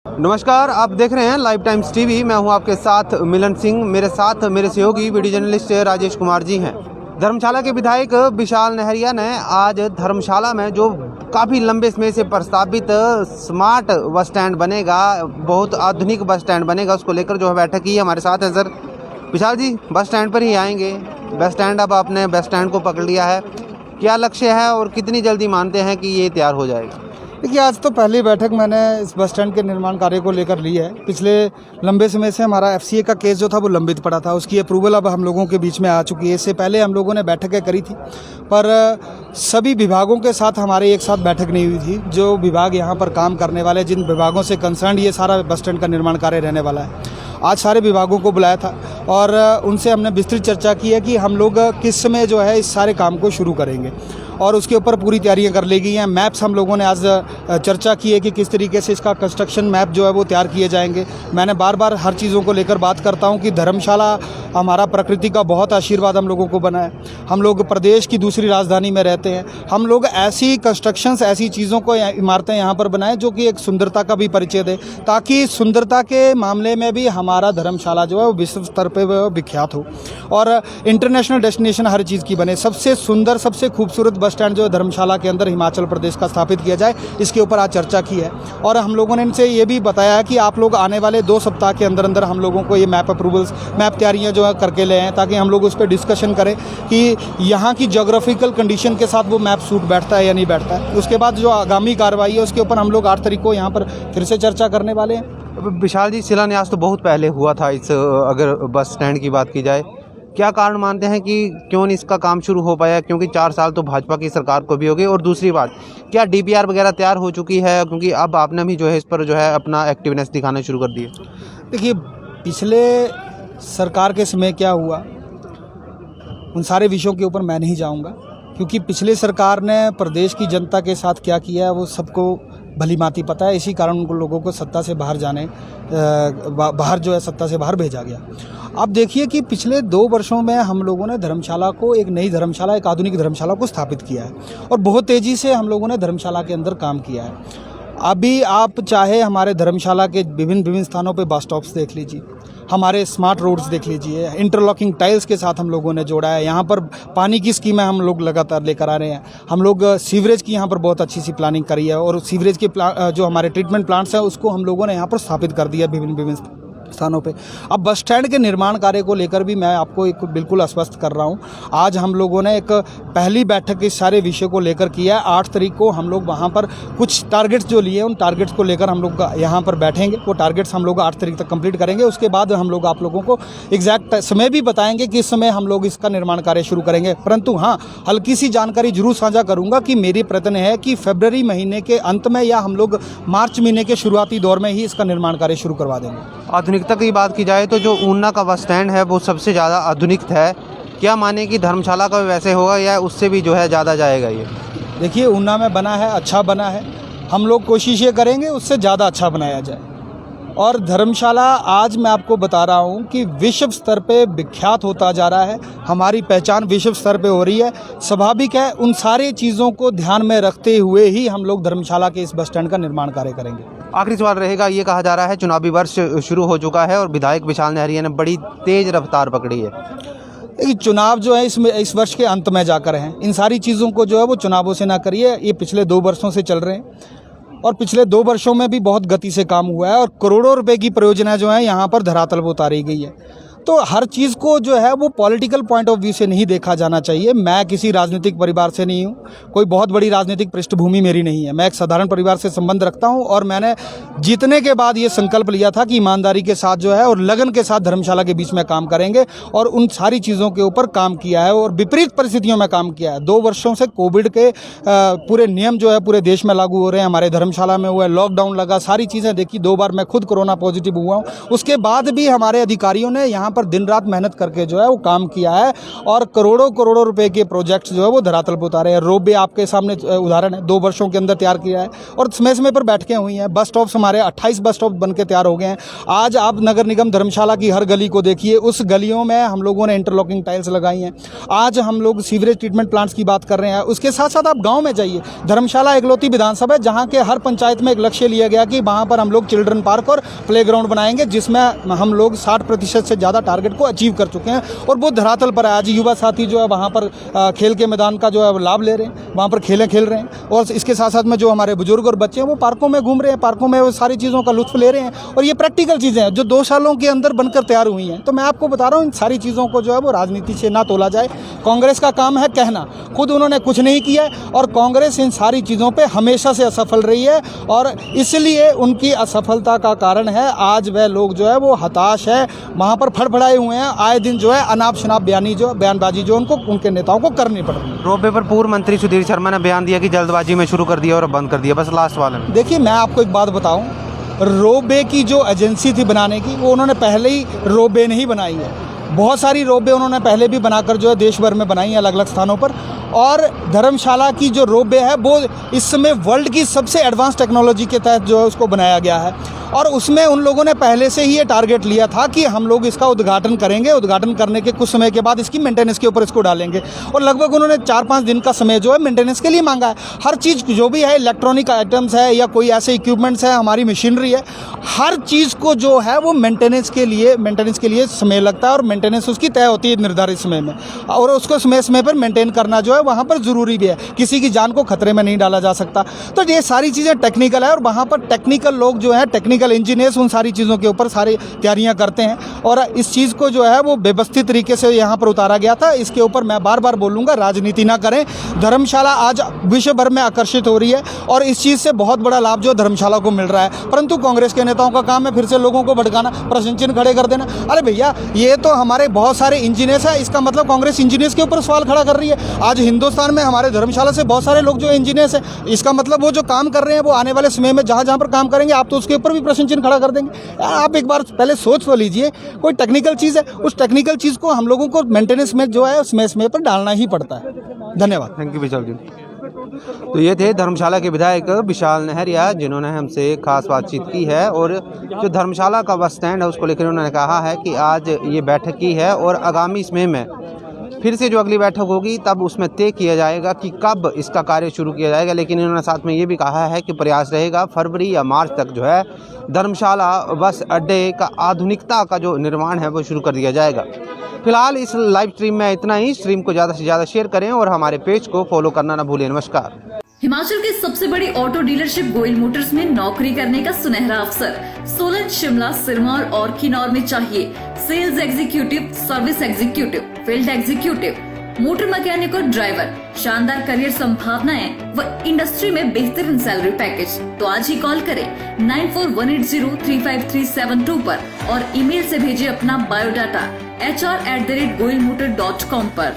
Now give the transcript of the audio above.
नमस्कार, आप देख रहे हैं लाइव टाइम्स टीवी। मैं हूं आपके साथ मिलन सिंह। मेरे साथ मेरे सहयोगी वीडियो जर्नलिस्ट राजेश कुमार जी हैं। धर्मशाला के विधायक विशाल नहरिया ने आज धर्मशाला में जो काफ़ी लंबे समय से प्रस्तावित स्मार्ट बस स्टैंड बनेगा, बहुत आधुनिक बस स्टैंड बनेगा, उसको लेकर जो है बैठक की। हमारे साथ है सर विशाल जी। बस स्टैंड पर ही आएंगे। बस स्टैंड, अब आपने बस स्टैंड को पकड़ लिया है, क्या लक्ष्य है और कितनी जल्दी मानते हैं कि ये तैयार हो जाएगा? देखिए, आज तो पहली बैठक मैंने इस बस स्टैंड के निर्माण कार्य को लेकर ली है। पिछले लंबे समय से हमारा एफसीए का केस जो था वो लंबित पड़ा था, उसकी अप्रूवल अब हम लोगों के बीच में आ चुकी है। इससे पहले हम लोगों ने बैठकें करी थी, पर सभी विभागों के साथ हमारे एक साथ बैठक नहीं हुई थी। जो विभाग यहाँ पर काम करने वाले, जिन विभागों से कंसर्न ये सारा बस स्टैंड का निर्माण कार्य रहने वाला है, आज सारे विभागों को बुलाया था और उनसे हमने विस्तृत चर्चा की है कि हम लोग किस समय जो है इस सारे काम को शुरू करेंगे और उसके ऊपर पूरी तैयारियां कर ली गई हैं। मैप्स हम लोगों ने आज चर्चा की है कि किस तरीके से इसका कंस्ट्रक्शन मैप जो है वो तैयार किए जाएंगे। मैंने बार बार हर चीज़ों को लेकर बात करता हूं कि धर्मशाला हमारा प्रकृति का बहुत आशीर्वाद हम लोगों को बना है। हम लोग प्रदेश की दूसरी राजधानी में रहते हैं। हम लोग ऐसी कंस्ट्रक्शंस, ऐसी चीज़ों को, इमारतें यहाँ पर बनाएं जो कि एक सुंदरता का भी परिचय दे, ताकि सुंदरता के मामले में भी हमारा धर्मशाला जो है वो विश्व स्तर पर विख्यात हो और इंटरनेशनल डेस्टिनेशन हर चीज़ की बने। सबसे सुंदर, सबसे खूबसूरत बस स्टैंड जो है धर्मशाला के अंदर हिमाचल प्रदेश का स्थापित किया जाए, इसके ऊपर आज चर्चा की है। और हम लोगों ने इनसे ये भी बताया है कि आप लोग आने वाले 2 सप्ताह के अंदर अंदर हम लोगों को ये मैप अप्रूवल्स, मैप तैयारियां जो है करके ले आएँ, ताकि हम लोग उस पर डिस्कशन करें कि यहाँ की जोग्राफिकल कंडीशन के साथ वो मैप सूट बैठता है या नहीं बैठता है। उसके बाद जो आगामी कार्रवाई है उसके ऊपर हम लोग 8 तारीख को यहाँ पर फिर से चर्चा करने वाले हैं। विशाल जी, शिलान्यास तो बहुत पहले हुआ था इस, अगर बस स्टैंड की बात की जाए, क्या कारण मानते हैं कि क्यों नहीं इसका काम शुरू हो पाया? क्योंकि 4 साल तो भाजपा की सरकार को भी हो गई। और दूसरी बात, क्या डीपीआर वगैरह तैयार हो चुकी है? क्योंकि अब आपने भी जो है इस पर जो है अपना एक्टिवनेस दिखाना शुरू कर दिए। देखिए, पिछले सरकार के समय क्या हुआ, उन सारे विषयों के ऊपर मैं नहीं जाऊंगा, क्योंकि पिछले सरकार ने प्रदेश की जनता के साथ क्या किया है वो सबको भली भांति पता है। इसी कारण उन लोगों को सत्ता से बाहर बाहर जो है सत्ता से बाहर भेजा गया। अब देखिए कि पिछले 2 वर्षों में हम लोगों ने धर्मशाला को, एक नई धर्मशाला, एक आधुनिक धर्मशाला को स्थापित किया है और बहुत तेज़ी से हम लोगों ने धर्मशाला के अंदर काम किया है। अभी आप चाहे हमारे धर्मशाला के विभिन्न स्थानों पे बस स्टॉप्स देख लीजिए, हमारे स्मार्ट रोड्स देख लीजिए, इंटरलॉकिंग टाइल्स के साथ हम लोगों ने जोड़ा है। यहाँ पर पानी की स्कीमें हम लोग लगातार लेकर आ रहे हैं। हम लोग सीवरेज की यहाँ पर बहुत अच्छी सी प्लानिंग करी है और सीवरेज के जो हमारे ट्रीटमेंट प्लांट्स हैं उसको हम लोगों ने यहाँ पर स्थापित कर दिया विभिन्न स्थानों पे। अब बस स्टैंड के निर्माण कार्य को लेकर भी मैं आपको एक बिल्कुल आश्वस्त कर रहा हूँ। आज हम लोगों ने एक पहली बैठक इस सारे विषय को लेकर किया है। 8 तारीख को हम लोग वहाँ पर कुछ टारगेट्स जो लिए, उन टारगेट्स को लेकर हम लोग यहाँ पर बैठेंगे। वो टारगेट्स हम लोग 8 तारीख तक कंप्लीट करेंगे। उसके बाद हम लोग आप लोगों को एग्जैक्ट समय भी बताएंगे कि इस समय हम लोग इसका निर्माण कार्य शुरू करेंगे। परंतु हाँ, हल्की सी जानकारी जरूर साझा करूँगा कि मेरी प्रयत्न है कि फरवरी महीने के अंत में या हम लोग मार्च महीने के शुरुआती दौर में ही इसका निर्माण कार्य शुरू करवा देंगे। आधुनिकता की बात की जाए तो जो ऊना का बस स्टैंड है वो सबसे ज़्यादा आधुनिक है। क्या माने कि धर्मशाला का भी वैसे होगा या उससे भी जो है ज़्यादा जाएगा? ये देखिए, ऊना में बना है, अच्छा बना है। हम लोग कोशिश ये करेंगे उससे ज़्यादा अच्छा बनाया जाए। और धर्मशाला आज मैं आपको बता रहा हूँ कि विश्व स्तर पे विख्यात होता जा रहा है। हमारी पहचान विश्व स्तर पे हो रही है। स्वाभाविक है, उन सारी चीज़ों को ध्यान में रखते हुए ही हम लोग धर्मशाला के इस बस स्टैंड का निर्माण कार्य करेंगे। आखिरी सवाल रहेगा, ये कहा जा रहा है चुनावी वर्ष शुरू हो चुका है और विधायक विशाल नहरिया ने बड़ी तेज रफ्तार पकड़ी है। देखिए, चुनाव जो है इसमें इस वर्ष के अंत में जाकर हैं। इन सारी चीज़ों को जो है वो चुनावों से ना करिए। ये पिछले 2 वर्षों से चल रहे हैं और पिछले 2 वर्षों में भी बहुत गति से काम हुआ है और करोड़ों रुपए की परियोजना जो है यहाँ पर धरातल पर उतारी गई है। तो हर चीज़ को जो है वो पॉलिटिकल पॉइंट ऑफ व्यू से नहीं देखा जाना चाहिए। मैं किसी राजनीतिक परिवार से नहीं हूँ, कोई बहुत बड़ी राजनीतिक पृष्ठभूमि मेरी नहीं है। मैं एक साधारण परिवार से संबंध रखता हूँ और मैंने जीतने के बाद ये संकल्प लिया था कि ईमानदारी के साथ जो है और लगन के साथ धर्मशाला के बीच में काम करेंगे और उन सारी चीज़ों के ऊपर काम किया है और विपरीत परिस्थितियों में काम किया है। 2 वर्षों से कोविड के पूरे नियम जो है पूरे देश में लागू हो रहे हैं। हमारे धर्मशाला में हुआ है, लॉकडाउन लगा, सारी चीज़ें देखी। 2 बार मैं खुद कोरोना पॉजिटिव हुआ हूँ। उसके बाद भी हमारे अधिकारियों ने यहाँ पर दिन रात मेहनत करके जो है वो काम किया है और करोड़ों करोड़ों रुपए के प्रोजेक्ट्स जो है वो धरातल पर उतारे हैं। रोपवे आपके सामने उदाहरण है, 2 वर्षों के अंदर तैयार किया है और समय समय पर बैठकें हुई हैं। बस स्टॉप्स हमारे 28 बस स्टॉप बन के तैयार हो गए हैं। आज आप नगर निगम धर्मशाला की हर गली को देखिए, उस गलियों में हम लोगों ने इंटरलॉकिंग टाइल्स लगाई हैं। आज हम लोग सीवरेज ट्रीटमेंट प्लांट्स की बात कर रहे हैं। उसके साथ साथ आप गाँव में जाइए, धर्मशाला इकलौती विधानसभा है जहाँ के हर पंचायत में एक लक्ष्य लिया गया कि वहाँ पर हम लोग चिल्ड्रन पार्क और प्ले ग्राउंड बनाएंगे, जिसमें हम लोग 60% से ज़्यादा टारगेट को अचीव कर चुके हैं और वो धरातल पर है। आज युवा साथी जो है वहाँ पर खेल के मैदान का जो है लाभ ले रहे हैं, वहाँ पर खेलें खेल रहे हैं और इसके साथ साथ में जो हमारे बुजुर्ग और बच्चे हैं वो पार्कों में घूम रहे हैं, पार्कों में वो सारी चीज़ों का लुत्फ ले रहे हैं और ये प्रैक्टिकल चीज़ें हैं जो 2 सालों के अंदर बनकर तैयार हुई हैं। तो मैं आपको बता रहा हूँ इन सारी चीज़ों को जो है वो राजनीति से ना तोला जाए। कांग्रेस का काम है कहना, खुद उन्होंने कुछ नहीं किया और कांग्रेस इन सारी चीज़ों पर हमेशा से असफल रही है और इसलिए उनकी असफलता का कारण है आज वह लोग जो है वो हताश है, वहाँ पर फड़फड़ाए हुए हैं। आए दिन जो है अनाप शनाप बयानबाजी जो उनको उनके नेताओं को करनी पड़ रही है। रोपवे पर पूर्व मंत्री सुधीर शर्मा ने बयान दिया कि जल्दबाजी में शुरू कर दिया और बंद कर दिया, बस लास्ट वाले में। देखिए मैं आपको एक बात बताऊं, रोपवे की जो एजेंसी थी बनाने की वो उन्होंने पहले ही रोपवे नहीं बनाई है। बहुत सारी रोपवे उन्होंने पहले भी बनाकर जो है देश भर में बनाई है अलग अलग स्थानों पर और धर्मशाला की जो रोपवे है वो इस समय वर्ल्ड की सबसे एडवांस टेक्नोलॉजी के तहत जो है उसको बनाया गया है और उसमें उन लोगों ने पहले से ही ये टारगेट लिया था कि हम लोग इसका उद्घाटन करेंगे, उद्घाटन करने के कुछ समय के बाद इसकी मेंटेनेंस के ऊपर इसको डालेंगे और लगभग उन्होंने 4-5 दिन का समय जो है मेंटेनेंस के लिए मांगा है। हर चीज़ जो भी है, इलेक्ट्रॉनिक आइटम्स है या कोई ऐसे इक्विपमेंट्स है, हमारी मशीनरी है, हर चीज़ को जो है वो मेंटेनेंस के लिए समय लगता है और मेंटेनेंस उसकी तय होती है निर्धारित समय में और उसको समय पर मेंटेन करना जो है वहाँ पर ज़रूरी भी है। किसी की जान को खतरे में नहीं डाला जा सकता। तो ये सारी चीज़ें टेक्निकल है और वहाँ पर टेक्निकल लोग जो हैं, टेक्निकल इंजीनियर्स उन सारी चीज़ों के ऊपर सारी तैयारियां करते हैं और इस चीज़ को जो है वो व्यवस्थित तरीके से यहाँ पर उतारा गया था। इसके ऊपर मैं बार बार बोलूँगा, राजनीति ना करें। धर्मशाला आज विश्व भर में आकर्षित हो रही है और इस चीज़ से बहुत बड़ा लाभ जो धर्मशाला को मिल रहा है, परंतु कांग्रेस के नेताओं का काम है फिर से लोगों को भड़काना, प्रश्न चिन्ह खड़े कर देना। अरे भैया, ये तो हमारे बहुत सारे इंजीनियर्स हैं, इसका मतलब कांग्रेस इंजीनियर्स के ऊपर सवाल खड़ा कर रही है। आज हिंदुस्तान में हमारे धर्मशाला से बहुत सारे लोग जो इंजीनियर्स हैं, इसका मतलब वो जो काम कर रहे हैं वो आने वाले समय में जहाँ जहाँ पर काम करेंगे आप तो उसके ऊपर भी प्रश्न चिन्ह खड़ा कर देंगे। आप एक बार पहले सोच तो लीजिए, कोई टेक्निकल चीज़ है, उस टेक्निकल चीज़ को हम लोगों को मेंटेनेंस में जो है उसमें पर डालना ही पड़ता है। धन्यवाद। थैंक यू विशाल जी। तो ये थे धर्मशाला के विधायक विशाल नहरिया, जिन्होंने हमसे खास बातचीत की है और जो धर्मशाला का बस स्टैंड है उसको लेकर उन्होंने कहा है कि आज ये बैठक की है और आगामी समय में फिर से जो अगली बैठक होगी तब उसमें तय किया जाएगा कि कब इसका कार्य शुरू किया जाएगा। लेकिन इन्होंने साथ में ये भी कहा है कि प्रयास रहेगा फरवरी या मार्च तक जो है धर्मशाला बस अड्डे का आधुनिकता का जो निर्माण है वो शुरू कर दिया जाएगा। फिलहाल इस लाइव स्ट्रीम में इतना ही। स्ट्रीम को ज़्यादा से ज़्यादा शेयर करें और हमारे पेज को फॉलो करना ना भूलें। नमस्कार। हिमाचल की सबसे बड़ी ऑटो डीलरशिप गोयल मोटर्स में नौकरी करने का सुनहरा अवसर। सोलन, शिमला, सिरमौर और किन्नौर में चाहिए sales executive, service executive, field executive, motor mechanic और ड्राइवर। शानदार करियर संभावनाएं व इंडस्ट्री में बेहतरीन सैलरी पैकेज। तो आज ही कॉल करें 9418035372 पर और ईमेल से भेजिए अपना बायोडाटा hr@goilmotor.com पर।